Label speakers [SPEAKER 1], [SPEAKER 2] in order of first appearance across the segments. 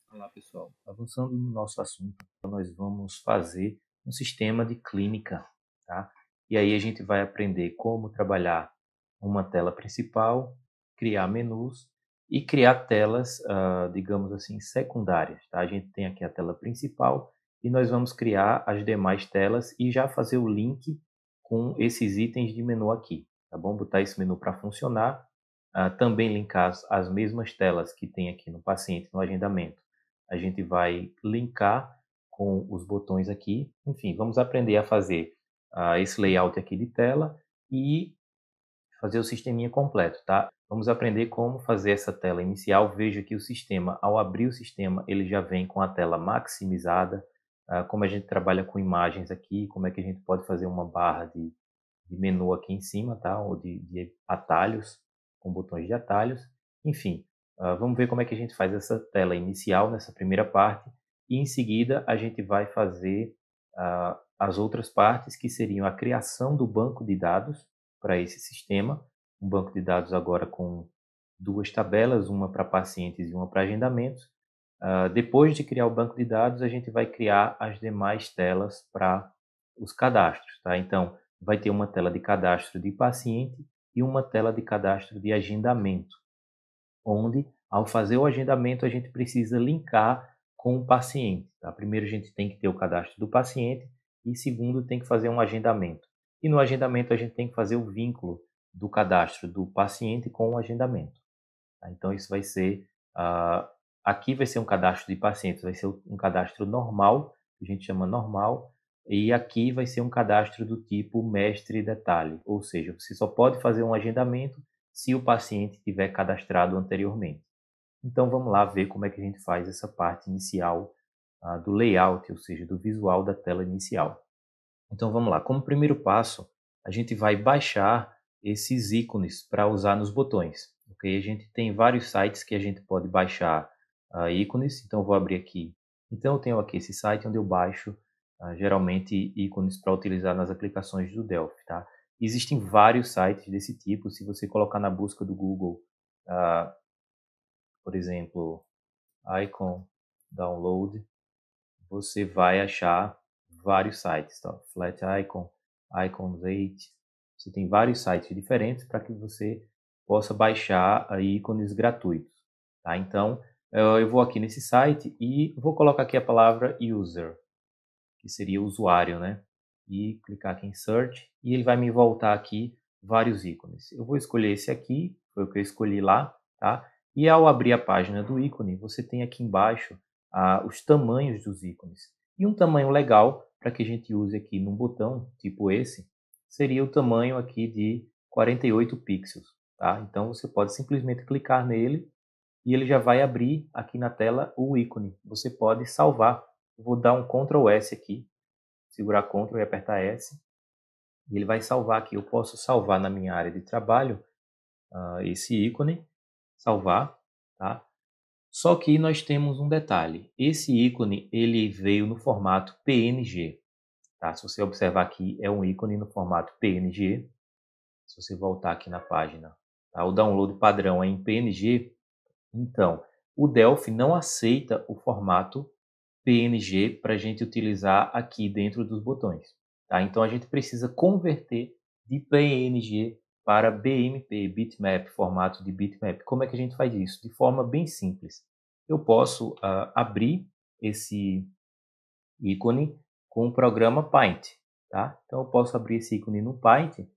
[SPEAKER 1] Olá, pessoal. Avançando no nosso assunto, nós vamos fazer um sistema de clínica, tá? E aí a gente vai aprender como trabalhar uma tela principal, criar menus e criar telas, digamos assim, secundárias, tá? A gente tem aqui a tela principal e nós vamos criar as demais telas e já fazer o link com esses itens de menu aqui, tá bom? Botar esse menu para funcionar, também linkar as mesmas telas que tem aqui no paciente, no agendamento. A gente vai linkar com os botões aqui. Enfim, vamos aprender a fazer esse layout aqui de tela e fazer o sisteminha completo, tá? Vamos aprender como fazer essa tela inicial. Veja que o sistema, ao abrir o sistema, ele já vem com a tela maximizada. Como a gente trabalha com imagens aqui, como é que a gente pode fazer uma barra de menu aqui em cima, tá? Ou de atalhos, com botões de atalhos. Enfim, vamos ver como é que a gente faz essa tela inicial nessa primeira parte e em seguida a gente vai fazer as outras partes que seriam a criação do banco de dados para esse sistema, um banco de dados agora com duas tabelas, uma para pacientes e uma para agendamentos. Depois de criar o banco de dados, a gente vai criar as demais telas para os cadastros, tá? Então, vai ter uma tela de cadastro de paciente e uma tela de cadastro de agendamento, onde, ao fazer o agendamento, a gente precisa linkar com o paciente, tá? Primeiro, a gente tem que ter o cadastro do paciente e, segundo, tem que fazer um agendamento. E no agendamento, a gente tem que fazer o vínculo do cadastro do paciente com o agendamento. Tá? Então, isso vai ser... aqui vai ser um cadastro de pacientes, vai ser um cadastro normal, que a gente chama normal, e aqui vai ser um cadastro do tipo mestre detalhe, ou seja, você só pode fazer um agendamento se o paciente tiver cadastrado anteriormente. Então vamos lá ver como é que a gente faz essa parte inicial do layout, ou seja, do visual da tela inicial. Então vamos lá, como primeiro passo, a gente vai baixar esses ícones para usar nos botões. Ok? A gente tem vários sites que a gente pode baixar ícones, então eu vou abrir aqui. Então eu tenho aqui esse site onde eu baixo geralmente ícones para utilizar nas aplicações do Delphi. Tá? Existem vários sites desse tipo, se você colocar na busca do Google, ah, por exemplo, icon download, você vai achar vários sites, tá? Flat Icon, Icons 8, você tem vários sites diferentes para que você possa baixar ícones gratuitos, tá? Então, eu vou aqui nesse site e vou colocar aqui a palavra user, que seria usuário, né? E clicar aqui em search e ele vai me voltar aqui vários ícones. Eu vou escolher esse aqui, foi o que eu escolhi lá, tá? E ao abrir a página do ícone, você tem aqui embaixo os tamanhos dos ícones. E um tamanho legal para que a gente use aqui num botão, tipo esse, seria o tamanho aqui de 48 pixels, tá? Então você pode simplesmente clicar nele e ele já vai abrir aqui na tela o ícone. Você pode salvar. Eu vou dar um Ctrl S aqui, segurar Ctrl e apertar S, e ele vai salvar aqui. Eu posso salvar na minha área de trabalho esse ícone, salvar, tá? Só que nós temos um detalhe. Esse ícone ele veio no formato PNG, tá? Se você observar aqui, é um ícone no formato PNG. Se você voltar aqui na página, tá? O download padrão é em PNG. Então, o Delphi não aceita o formato PNG para a gente utilizar aqui dentro dos botões. Tá? Então, a gente precisa converter de PNG para BMP, bitmap, formato de bitmap. Como é que a gente faz isso? De forma bem simples. Eu posso abrir esse ícone com o programa Paint. Tá? Então, eu posso abrir esse ícone no Paint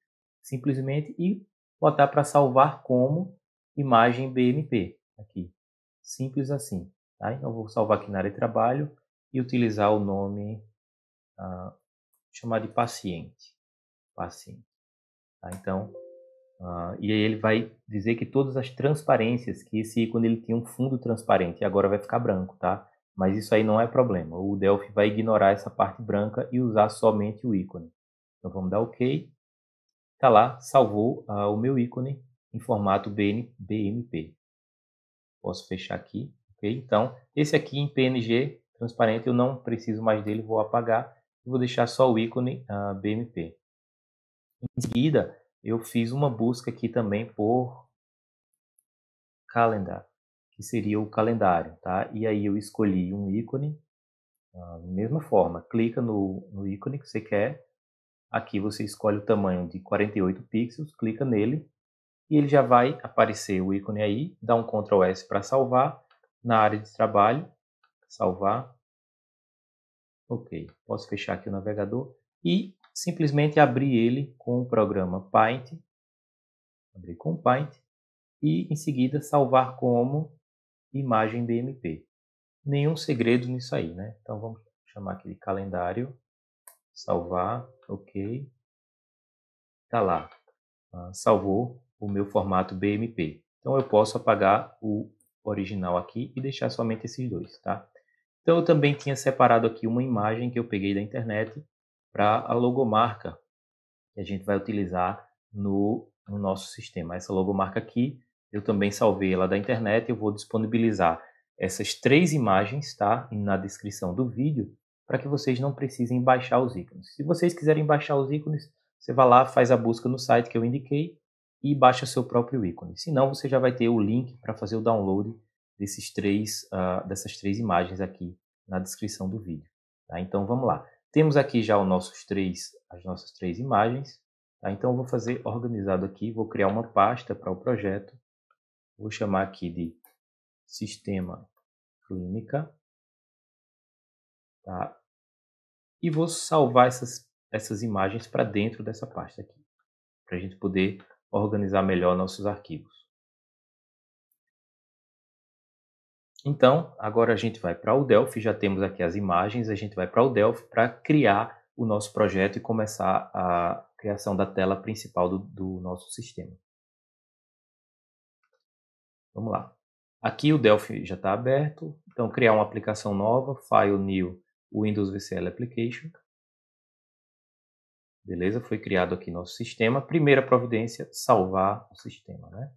[SPEAKER 1] simplesmente e botar para salvar como imagem BMP. Aqui. Simples assim. Tá? Então, eu vou salvar aqui na área de trabalho e utilizar o nome, chamar de paciente. Paciente. Tá? Então, e aí ele vai dizer que todas as transparências, que esse ícone ele tinha um fundo transparente e agora vai ficar branco, tá? Mas isso aí não é problema. O Delphi vai ignorar essa parte branca e usar somente o ícone. Então vamos dar OK. Tá lá, salvou o meu ícone em formato BMP. Posso fechar aqui, ok? Então, esse aqui em PNG transparente eu não preciso mais dele, vou apagar e vou deixar só o ícone BMP. Em seguida, eu fiz uma busca aqui também por calendar, que seria o calendário, tá? E aí eu escolhi um ícone, da mesma forma, clica no ícone que você quer, aqui você escolhe o tamanho de 48 pixels, clica nele, e ele já vai aparecer o ícone aí, dá um Ctrl S para salvar, na área de trabalho, salvar, ok, posso fechar aqui o navegador, e simplesmente abrir ele com o programa Paint, abrir com Paint, e em seguida salvar como imagem BMP. Nenhum segredo nisso aí, né? Então vamos chamar aqui de calendário, salvar, ok, tá lá, salvou o meu formato BMP. Então eu posso apagar o original aqui e deixar somente esses dois, tá? Então eu também tinha separado aqui uma imagem que eu peguei da internet para a logomarca que a gente vai utilizar no nosso sistema. Essa logomarca aqui, eu também salvei ela da internet, eu vou disponibilizar essas 3 imagens, tá? Na descrição do vídeo, para que vocês não precisem baixar os ícones. Se vocês quiserem baixar os ícones, você vai lá, faz a busca no site que eu indiquei e baixa seu próprio ícone. Se não, você já vai ter o link para fazer o download dessas três imagens aqui na descrição do vídeo. Tá? Então vamos lá. Temos aqui já as nossas 3 imagens. Tá? Então eu vou fazer organizado aqui, vou criar uma pasta para o projeto. Vou chamar aqui de Sistema Clínica. Tá? E vou salvar essas imagens para dentro dessa pasta aqui, para a gente poder organizar melhor nossos arquivos. Então, agora a gente vai para o Delphi, já temos aqui as imagens, a gente vai para o Delphi para criar o nosso projeto e começar a criação da tela principal do nosso sistema. Vamos lá. Aqui o Delphi já está aberto, então criar uma aplicação nova, File New Windows VCL Application. Beleza, foi criado aqui nosso sistema. Primeira providência, salvar o sistema, né?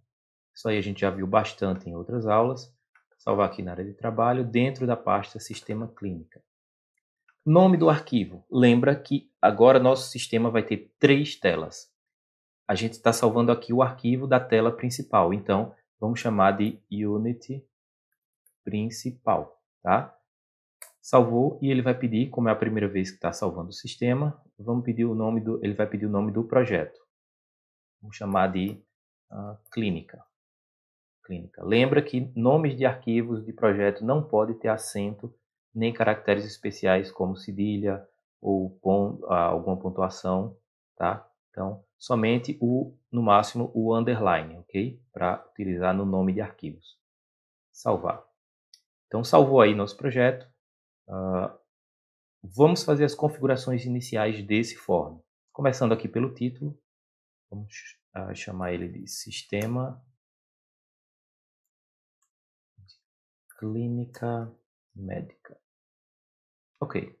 [SPEAKER 1] Isso aí a gente já viu bastante em outras aulas. Salvar aqui na área de trabalho, dentro da pasta Sistema Clínica. Nome do arquivo. Lembra que agora nosso sistema vai ter 3 telas. A gente está salvando aqui o arquivo da tela principal. Então, vamos chamar de Unity Principal. Tá? Salvou e ele vai pedir, como é a primeira vez que está salvando o sistema, ele vai pedir o nome do projeto. Vamos chamar de Clínica. Lembra que nomes de arquivos de projeto não pode ter acento nem caracteres especiais como cedilha ou alguma pontuação, tá? Então, somente no máximo o underline, ok? Para utilizar no nome de arquivos. Salvar. Então, salvou aí nosso projeto. Vamos fazer as configurações iniciais desse form. Começando aqui pelo título, vamos chamar ele de Sistema Clínica Médica. Ok.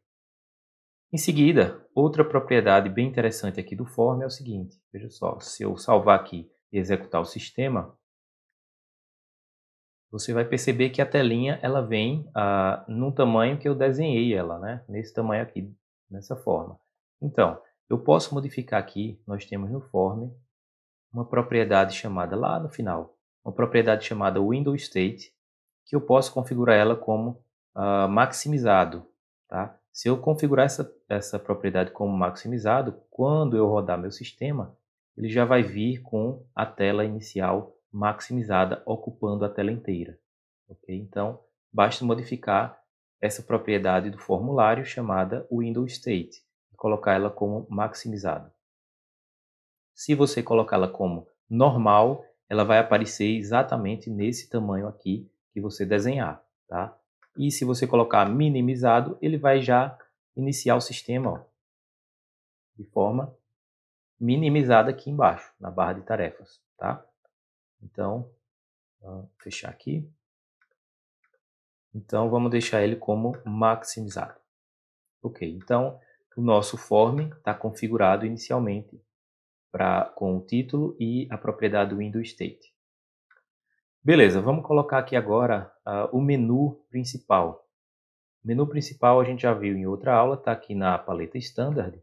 [SPEAKER 1] Em seguida, outra propriedade bem interessante aqui do form é o seguinte. Veja só, se eu salvar aqui e executar o sistema, você vai perceber que a telinha ela vem num tamanho que eu desenhei ela, né? Nesse tamanho aqui, nessa forma. Então, eu posso modificar aqui, nós temos no form uma propriedade chamada lá no final, uma propriedade chamada Window State, que eu posso configurar ela como maximizado. Tá? Se eu configurar essa propriedade como maximizado, quando eu rodar meu sistema, ele já vai vir com a tela inicial maximizada, ocupando a tela inteira. Okay? Então, basta modificar essa propriedade do formulário chamada Window State e colocar ela como maximizado. Se você colocá-la como normal, ela vai aparecer exatamente nesse tamanho aqui que você desenhar. Tá? E se você colocar minimizado, ele vai já iniciar o sistema ó, de forma minimizada aqui embaixo, na barra de tarefas. Tá? Então, vou fechar aqui. Então, vamos deixar ele como maximizado. Ok, então o nosso form está configurado inicialmente com o título e a propriedade Window State. Beleza, vamos colocar aqui agora o menu principal. O menu principal a gente já viu em outra aula, está aqui na paleta Standard,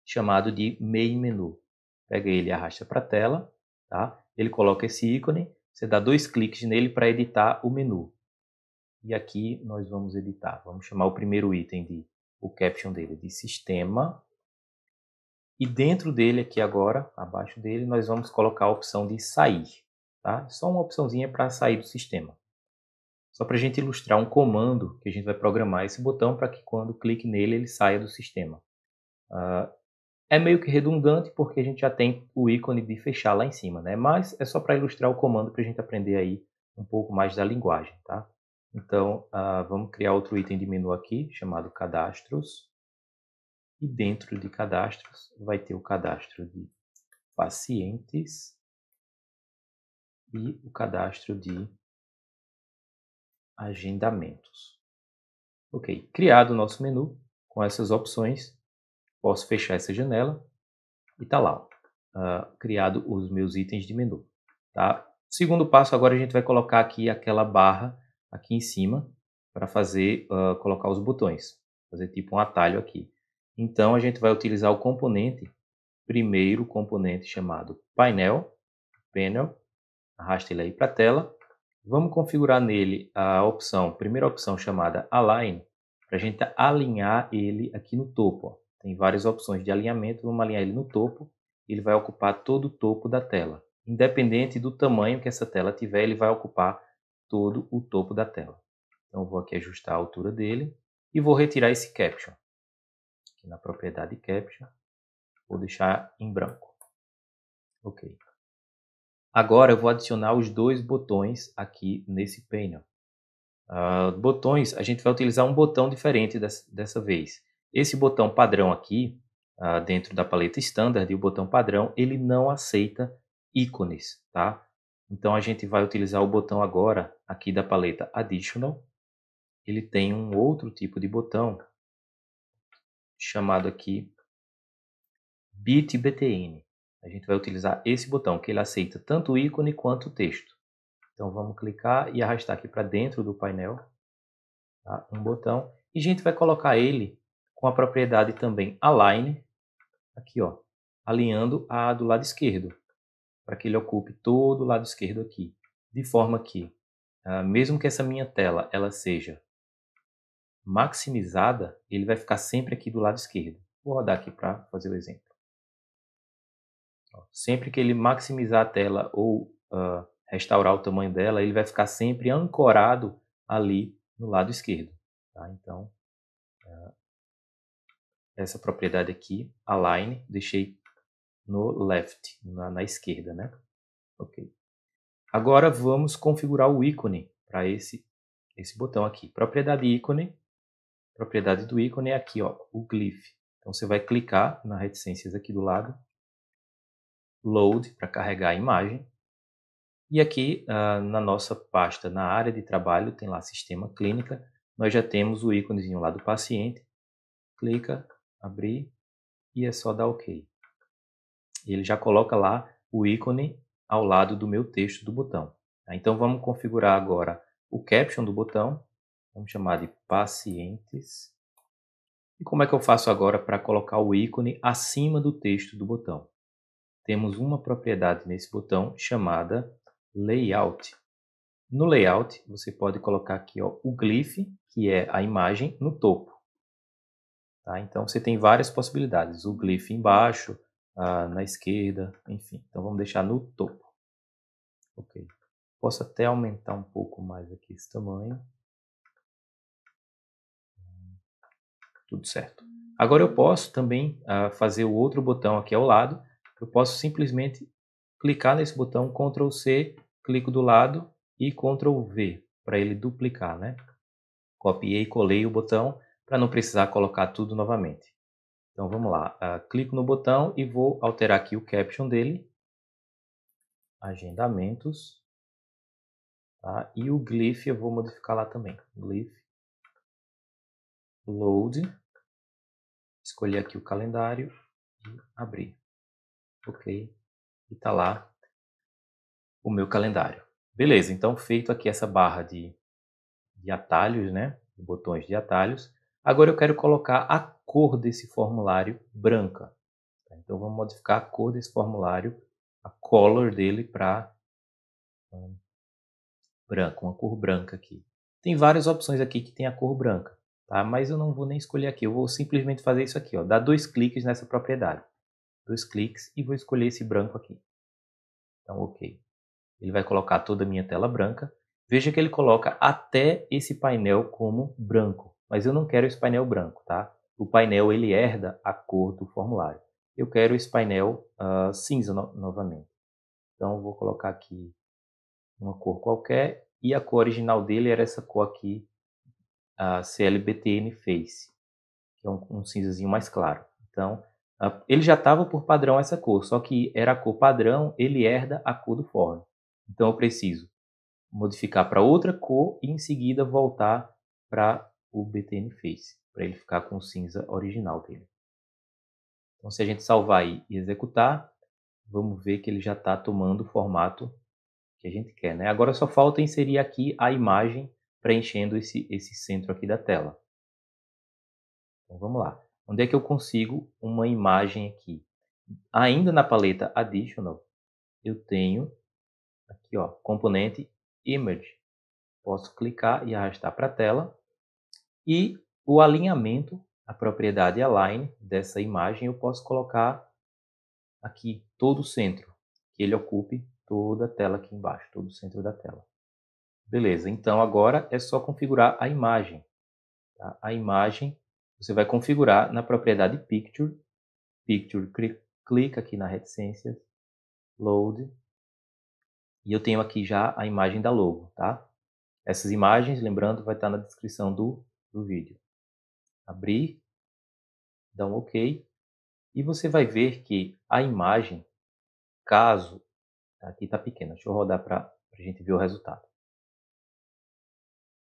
[SPEAKER 1] chamado de Main Menu. Pega ele e arrasta para a tela, tá? Ele coloca esse ícone. você dá 2 cliques nele para editar o menu. E aqui nós vamos editar. Vamos chamar o primeiro item o caption dele de sistema. E dentro dele aqui agora, abaixo dele, nós vamos colocar a opção de sair. Tá? Só uma opçãozinha para sair do sistema. Só para a gente ilustrar um comando que a gente vai programar esse botão para que quando clique nele ele saia do sistema. É meio que redundante porque a gente já tem o ícone de fechar lá em cima, né? Mas é só para ilustrar o comando para a gente aprender aí um pouco mais da linguagem, tá? Então, vamos criar outro item de menu aqui, chamado cadastros. E dentro de cadastros vai ter o cadastro de pacientes e o cadastro de agendamentos. Ok, criado o nosso menu com essas opções, posso fechar essa janela e está lá, criado os meus itens de menu. Tá? Segundo passo, agora a gente vai colocar aqui aquela barra aqui em cima para fazer, colocar os botões, fazer tipo um atalho aqui. Então a gente vai utilizar o componente, primeiro componente chamado painel, panel, arrasta ele aí para a tela. Vamos configurar nele a opção, primeira opção chamada Align, para a gente alinhar ele aqui no topo. Ó. Tem várias opções de alinhamento, vamos alinhar ele no topo, ele vai ocupar todo o topo da tela. Independente do tamanho que essa tela tiver, ele vai ocupar todo o topo da tela. Então vou aqui ajustar a altura dele e vou retirar esse caption. Aqui na propriedade caption, vou deixar em branco. Ok. Agora eu vou adicionar os 2 botões aqui nesse painel. Botões, a gente vai utilizar um botão diferente dessa vez. Esse botão padrão aqui, dentro da paleta Standard, o botão padrão, ele não aceita ícones, tá? Então a gente vai utilizar o botão agora aqui da paleta Additional. Ele tem um outro tipo de botão chamado aqui BitBTN. A gente vai utilizar esse botão que ele aceita tanto o ícone quanto o texto. Então vamos clicar e arrastar aqui para dentro do painel, tá? Um botão, e a gente vai colocar ele com a propriedade também Align, aqui ó, alinhando a do lado esquerdo, para que ele ocupe todo o lado esquerdo aqui, de forma que, mesmo que essa minha tela ela seja maximizada, ele vai ficar sempre aqui do lado esquerdo. Vou rodar aqui para fazer o exemplo. Sempre que ele maximizar a tela ou restaurar o tamanho dela, ele vai ficar sempre ancorado ali no lado esquerdo. Tá? Então, essa propriedade aqui, Align, deixei no left, na esquerda, né? Ok. Agora vamos configurar o ícone para esse botão aqui. Propriedade ícone, propriedade do ícone é aqui, ó, o glyph. Então você vai clicar na reticências aqui do lado, load para carregar a imagem. E aqui na nossa pasta, na área de trabalho, tem lá sistema clínica, nós já temos o íconezinho lá do paciente. Clica, abrir e é só dar OK. Ele já coloca lá o ícone ao lado do meu texto do botão. Então vamos configurar agora o caption do botão. Vamos chamar de pacientes. E como é que eu faço agora para colocar o ícone acima do texto do botão? Temos uma propriedade nesse botão chamada Layout. No Layout, você pode colocar aqui ó, o glyph, que é a imagem, no topo. Tá? Então você tem várias possibilidades. O glyph embaixo, na esquerda, enfim. Então vamos deixar no topo. Ok. Posso até aumentar um pouco mais aqui esse tamanho. Tudo certo. Agora eu posso também fazer o outro botão aqui ao lado. Eu posso simplesmente clicar nesse botão, Ctrl C, clico do lado e Ctrl V, para ele duplicar, né? Copiei e colei o botão para não precisar colocar tudo novamente. Então vamos lá, clico no botão e vou alterar aqui o caption dele. Agendamentos. Tá? E o glyph eu vou modificar lá também. Glyph. Load. Escolher aqui o calendário e abrir. Ok. E está lá o meu calendário. Beleza, então feito aqui essa barra de atalhos, né? Botões de atalhos. Agora eu quero colocar a cor desse formulário branca. Então vamos modificar a cor desse formulário, a color dele para branco, uma cor branca aqui. Tem várias opções aqui que tem a cor branca, tá? Mas eu não vou nem escolher aqui, eu vou simplesmente fazer isso aqui, ó, dar 2 cliques nessa propriedade. 2 cliques e vou escolher esse branco aqui. Então, ok. Ele vai colocar toda a minha tela branca. Veja que ele coloca até esse painel como branco, mas eu não quero esse painel branco, tá? O painel ele herda a cor do formulário. Eu quero esse painel cinza novamente. Então, eu vou colocar aqui uma cor qualquer e a cor original dele era essa cor aqui, a CLBTN Face, que é um cinzazinho mais claro. Então, ele já estava por padrão essa cor, só que era a cor padrão, ele herda a cor do form. Então, eu preciso modificar para outra cor e em seguida voltar para o BTN Face, para ele ficar com o cinza original dele. Então, se a gente salvar aí e executar, vamos ver que ele já está tomando o formato que a gente quer, né? Agora só falta inserir aqui a imagem preenchendo esse centro aqui da tela. Então vamos lá. Onde é que eu consigo uma imagem aqui? Ainda na paleta Additional, eu tenho aqui, ó, componente Image. Posso clicar e arrastar para a tela. E o alinhamento, a propriedade Align dessa imagem, eu posso colocar aqui todo o centro, que ele ocupe toda a tela aqui embaixo, todo o centro da tela. Beleza, então agora é só configurar a imagem. Tá? A imagem você vai configurar na propriedade Picture. Picture, clica aqui na reticências, Load. E eu tenho aqui já a imagem da logo. Tá? Essas imagens, lembrando, vai estar na descrição do vídeo. Abrir, dá um OK. E você vai ver que a imagem, caso... Aqui está pequena, deixa eu rodar para a gente ver o resultado.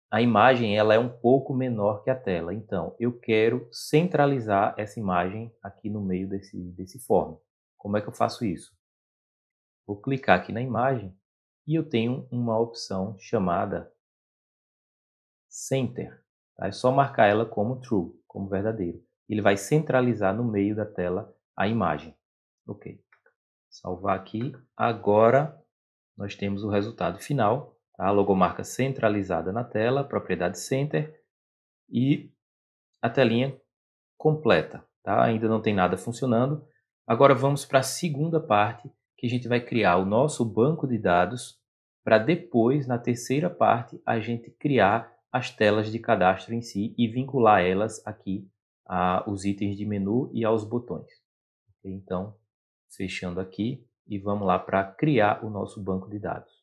[SPEAKER 1] A imagem ela é um pouco menor que a tela, então eu quero centralizar essa imagem aqui no meio desse form. Como é que eu faço isso? Vou clicar aqui na imagem e eu tenho uma opção chamada Center. Tá? É só marcar ela como True, como verdadeiro. Ele vai centralizar no meio da tela a imagem. Ok. Salvar aqui. Agora nós temos o resultado final. Tá? A logomarca centralizada na tela, propriedade Center e a telinha completa. Tá? Ainda não tem nada funcionando. Agora vamos para a segunda parte, que a gente vai criar o nosso banco de dados para depois, na terceira parte, a gente criar as telas de cadastro em si e vincular elas aqui aos itens de menu e aos botões. Então, fechando aqui e vamos lá para criar o nosso banco de dados.